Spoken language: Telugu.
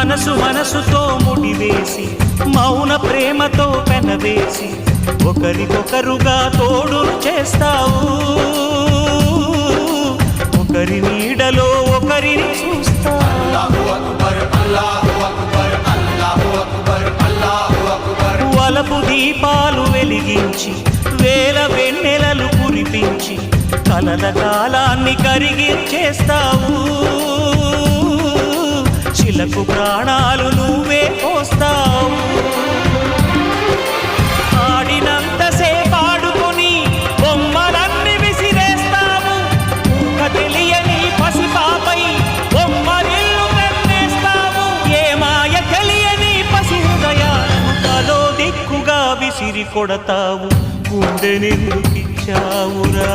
మనసు మనసుతో ముడివేసి మౌన ప్రేమతో పెనవేసి ఒకరికొకరుగా తోడును చేస్తావు ఒకరి నీడలో ఒకరిని చూస్తావు వలపు దీపాలు వెలిగించి వేల వెన్నెలలు కురిపించి కలల కాలాన్ని కరిగించేస్తావు చిలకు ప్రాణాలు నువ్వే పోస్తావు ఆడినంతసేపు ఆడుకొని బొమ్మలన్నీ విసిరేస్తావు తెలియని పసిపాపై బొమ్మరిల్లు కన్నేస్తావు ఏ మాయ తెలియని పసి హృదయాలను తలో దిక్కుగా విసిరి కొడతావు గుండెనెందుకిచ్చావురా